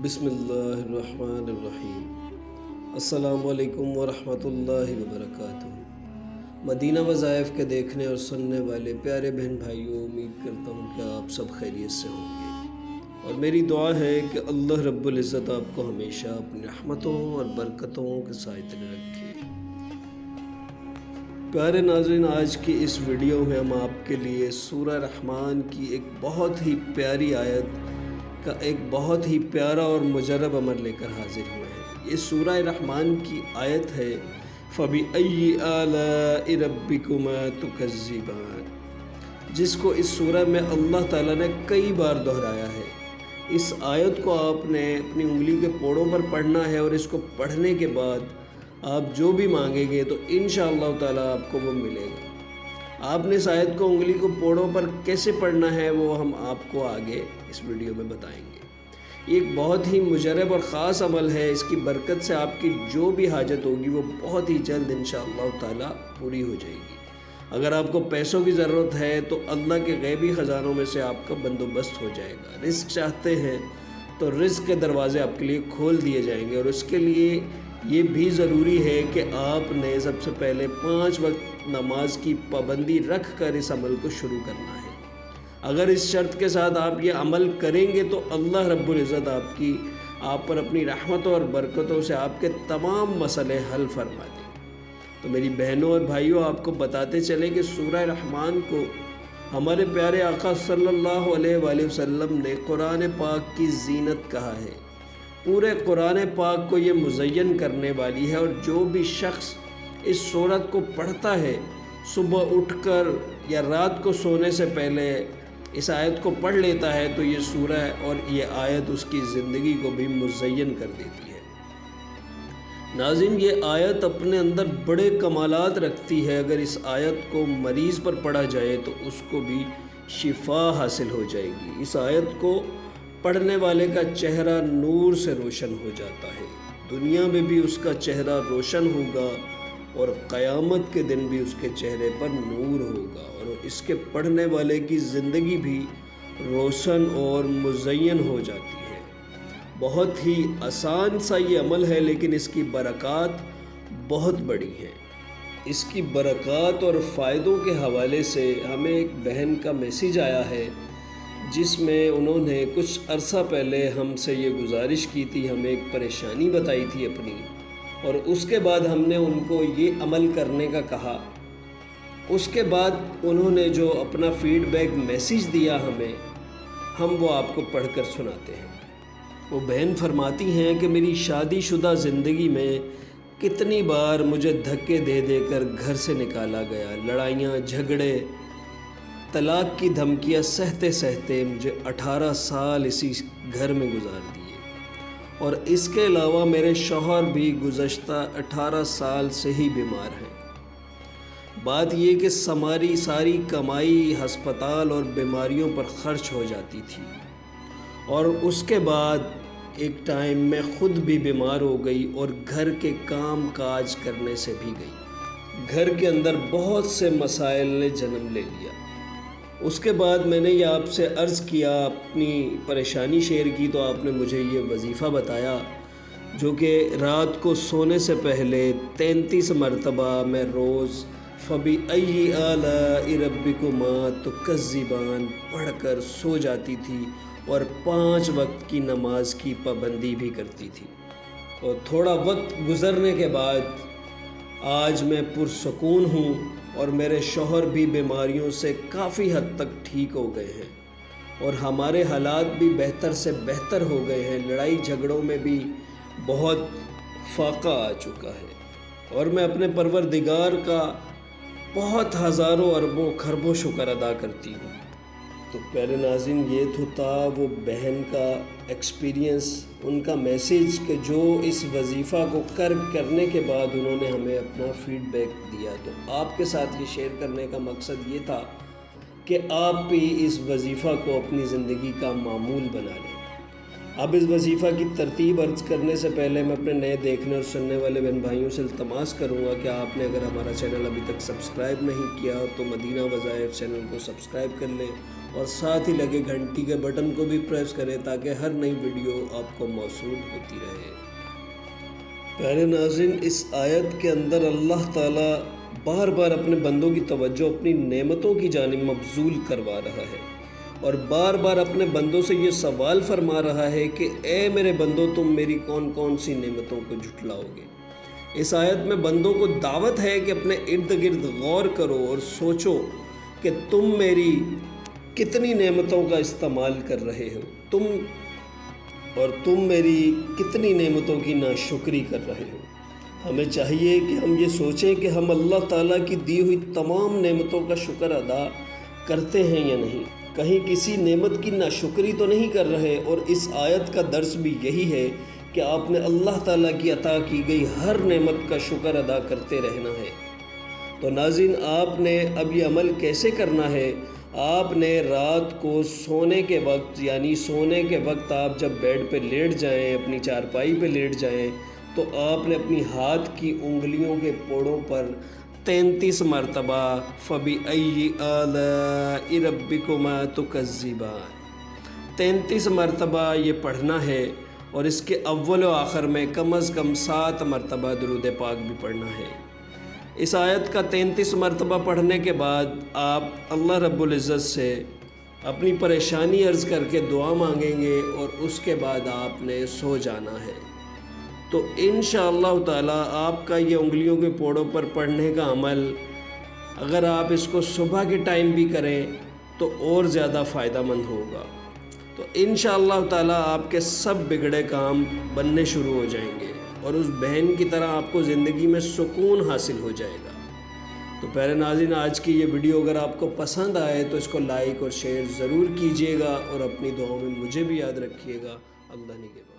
بسم اللہ الرحمن الرحیم۔ السلام علیکم ورحمۃ اللہ وبرکاتہ۔ مدینہ وظائف کے دیکھنے اور سننے والے پیارے بہن بھائیوں، امید کرتا ہوں کہ آپ سب خیریت سے ہوں گے، اور میری دعا ہے کہ اللہ رب العزت آپ کو ہمیشہ اپنی رحمتوں اور برکتوں کے سائے تلے رکھے۔ پیارے ناظرین، آج کی اس ویڈیو میں ہم آپ کے لیے سورہ رحمان کی ایک بہت ہی پیاری آیت کا ایک بہت ہی پیارا اور مجرب عمل لے کر حاضر ہوئے ہیں۔ یہ سورہ رحمان کی آیت ہے فَبِأَيِّ آلَاءِ رَبِّكُمَا تُكَذِّبَانِ، جس کو اس سورہ میں اللہ تعالیٰ نے کئی بار دہرایا ہے۔ اس آیت کو آپ نے اپنی انگلی کے پوڑوں پر پڑھنا ہے، اور اس کو پڑھنے کے بعد آپ جو بھی مانگیں گے تو انشاءاللہ تعالیٰ آپ کو وہ ملے گا۔ آپ نے اس آیت کو انگلی کو پوڑوں پر کیسے پڑھنا ہے وہ ہم آپ کو آگے اس ویڈیو میں بتائیں گے۔ یہ ایک بہت ہی مجرب اور خاص عمل ہے، اس کی برکت سے آپ کی جو بھی حاجت ہوگی وہ بہت ہی جلد انشاءاللہ تعالیٰ پوری ہو جائے گی۔ اگر آپ کو پیسوں کی ضرورت ہے تو اللہ کے غیبی خزانوں میں سے آپ کا بندوبست ہو جائے گا۔ رزق چاہتے ہیں تو رزق کے دروازے آپ کے لیے کھول دیے جائیں گے، اور اس کے لیے یہ بھی ضروری ہے کہ آپ نے سب سے پہلے 5 وقت نماز کی پابندی رکھ کر اس عمل کو شروع کرنا ہے۔ اگر اس شرط کے ساتھ آپ یہ عمل کریں گے تو اللہ رب العزت آپ پر اپنی رحمتوں اور برکتوں سے آپ کے تمام مسئلے حل فرما دیں۔ تو میری بہنوں اور بھائیوں، آپ کو بتاتے چلیں کہ سورہ رحمان کو ہمارے پیارے آقا صلی اللہ علیہ وآلہ وسلم نے قرآن پاک کی زینت کہا ہے۔ پورے قرآن پاک کو یہ مزین کرنے والی ہے، اور جو بھی شخص اس سورت کو پڑھتا ہے صبح اٹھ کر یا رات کو سونے سے پہلے اس آیت کو پڑھ لیتا ہے تو یہ سورہ اور یہ آیت اس کی زندگی کو بھی مزین کر دیتی ہے۔ ناظرین، یہ آیت اپنے اندر بڑے کمالات رکھتی ہے۔ اگر اس آیت کو مریض پر پڑھا جائے تو اس کو بھی شفا حاصل ہو جائے گی۔ اس آیت کو پڑھنے والے کا چہرہ نور سے روشن ہو جاتا ہے، دنیا میں بھی اس کا چہرہ روشن ہوگا اور قیامت کے دن بھی اس کے چہرے پر نور ہوگا، اور اس کے پڑھنے والے کی زندگی بھی روشن اور مزین ہو جاتی ہے۔ بہت ہی آسان سا یہ عمل ہے، لیکن اس کی برکات بہت بڑی ہیں۔ اس کی برکات اور فائدوں کے حوالے سے ہمیں ایک بہن کا میسیج آیا ہے، جس میں انہوں نے کچھ عرصہ پہلے ہم سے یہ گزارش کی تھی، ہمیں ایک پریشانی بتائی تھی اپنی، اور اس کے بعد ہم نے ان کو یہ عمل کرنے کا کہا۔ اس کے بعد انہوں نے جو اپنا فیڈ بیک میسیج دیا ہمیں، ہم وہ آپ کو پڑھ کر سناتے ہیں۔ وہ بہن فرماتی ہیں کہ میری شادی شدہ زندگی میں کتنی بار مجھے دھکے دے دے کر گھر سے نکالا گیا، لڑائیاں جھگڑے طلاق کی دھمکیاں سہتے سہتے مجھے 18 سال اسی گھر میں گزار دیے، اور اس کے علاوہ میرے شوہر بھی گزشتہ 18 سال سے ہی بیمار ہیں۔ بات یہ کہ ہماری ساری کمائی ہسپتال اور بیماریوں پر خرچ ہو جاتی تھی، اور اس کے بعد ایک ٹائم میں خود بھی بیمار ہو گئی اور گھر کے کام کاج کرنے سے بھی گئی۔ گھر کے اندر بہت سے مسائل نے جنم لے لیا۔ اس کے بعد میں نے یہ آپ سے عرض کیا، اپنی پریشانی شیئر کی، تو آپ نے مجھے یہ وظیفہ بتایا جو کہ رات کو سونے سے پہلے 33 مرتبہ میں روز فَبِأَيِّ آلَاءِ رَبِّكُمَا تُكَذِّبَانِ پڑھ کر سو جاتی تھی، اور 5 وقت کی نماز کی پابندی بھی کرتی تھی۔ اور تھوڑا وقت گزرنے کے بعد آج میں پرسکون ہوں، اور میرے شوہر بھی بیماریوں سے کافی حد تک ٹھیک ہو گئے ہیں، اور ہمارے حالات بھی بہتر سے بہتر ہو گئے ہیں۔ لڑائی جھگڑوں میں بھی بہت فاقہ آ چکا ہے، اور میں اپنے پروردگار کا بہت ہزاروں اربوں کھربوں شکر ادا کرتی ہوں۔ تو پیارے ناظرین، یہ تو تھا وہ بہن کا ایکسپیرینس، ان کا میسیج، کہ جو اس وظیفہ کو کرنے کے بعد انہوں نے ہمیں اپنا فیڈ بیک دیا۔ تو آپ کے ساتھ یہ شیئر کرنے کا مقصد یہ تھا کہ آپ بھی اس وظیفہ کو اپنی زندگی کا معمول بنا لیں۔ اب اس وظیفہ کی ترتیب عرض کرنے سے پہلے میں اپنے نئے دیکھنے اور سننے والے بہن بھائیوں سے التماس کروں گا کہ آپ نے اگر ہمارا چینل ابھی تک سبسکرائب نہیں کیا تو مدینہ وظائف چینل کو سبسکرائب کر لیں، اور ساتھ ہی لگے گھنٹی کے بٹن کو بھی پریس کریں تاکہ ہر نئی ویڈیو آپ کو موصول ہوتی رہے۔ پیارے ناظرین، اس آیت کے اندر اللہ تعالیٰ بار بار اپنے بندوں کی توجہ اپنی نعمتوں کی جانب مبذول کروا رہا ہے اور بار بار اپنے بندوں سے یہ سوال فرما رہا ہے کہ اے میرے بندوں، تم میری کون کون سی نعمتوں کو جھٹلاؤ گے۔ اس آیت میں بندوں کو دعوت ہے کہ اپنے ارد گرد غور کرو اور سوچو کہ تم میری کتنی نعمتوں کا استعمال کر رہے ہو، تم میری کتنی نعمتوں کی ناشکری کر رہے ہو۔ ہمیں چاہیے کہ ہم یہ سوچیں کہ ہم اللہ تعالیٰ کی دی ہوئی تمام نعمتوں کا شکر ادا کرتے ہیں یا نہیں، کہیں کسی نعمت کی ناشکری تو نہیں کر رہے۔ اور اس آیت کا درس بھی یہی ہے کہ آپ نے اللہ تعالیٰ کی عطا کی گئی ہر نعمت کا شکر ادا کرتے رہنا ہے۔ تو ناظرین، آپ نے اب یہ عمل کیسے کرنا ہے؟ آپ نے رات کو سونے کے وقت آپ جب بیڈ پہ لیٹ جائیں، اپنی چارپائی پہ لیٹ جائیں، تو آپ نے اپنی ہاتھ کی انگلیوں کے پوڑوں پر 33 مرتبہ فَبِأَيِّ آلَاءِ رَبِّكُمَا تُكَذِّبَانِ 33 مرتبہ یہ پڑھنا ہے، اور اس کے اول و آخر میں کم از کم 7 مرتبہ درود پاک بھی پڑھنا ہے۔ اس آیت کا 33 مرتبہ پڑھنے کے بعد آپ اللہ رب العزت سے اپنی پریشانی عرض کر کے دعا مانگیں گے، اور اس کے بعد آپ نے سو جانا ہے۔ تو انشاءاللہ تعالیٰ آپ کا یہ انگلیوں کے پوڑوں پر پڑھنے کا عمل اگر آپ اس کو صبح کے ٹائم بھی کریں تو اور زیادہ فائدہ مند ہوگا۔ تو انشاءاللہ تعالیٰ آپ کے سب بگڑے کام بننے شروع ہو جائیں گے، اور اس بہن کی طرح آپ کو زندگی میں سکون حاصل ہو جائے گا۔ تو پیارے ناظرین، آج کی یہ ویڈیو اگر آپ کو پسند آئے تو اس کو لائک اور شیئر ضرور کیجیے گا، اور اپنی دعاؤں میں مجھے بھی یاد رکھیے گا۔ اللہ نگہبان۔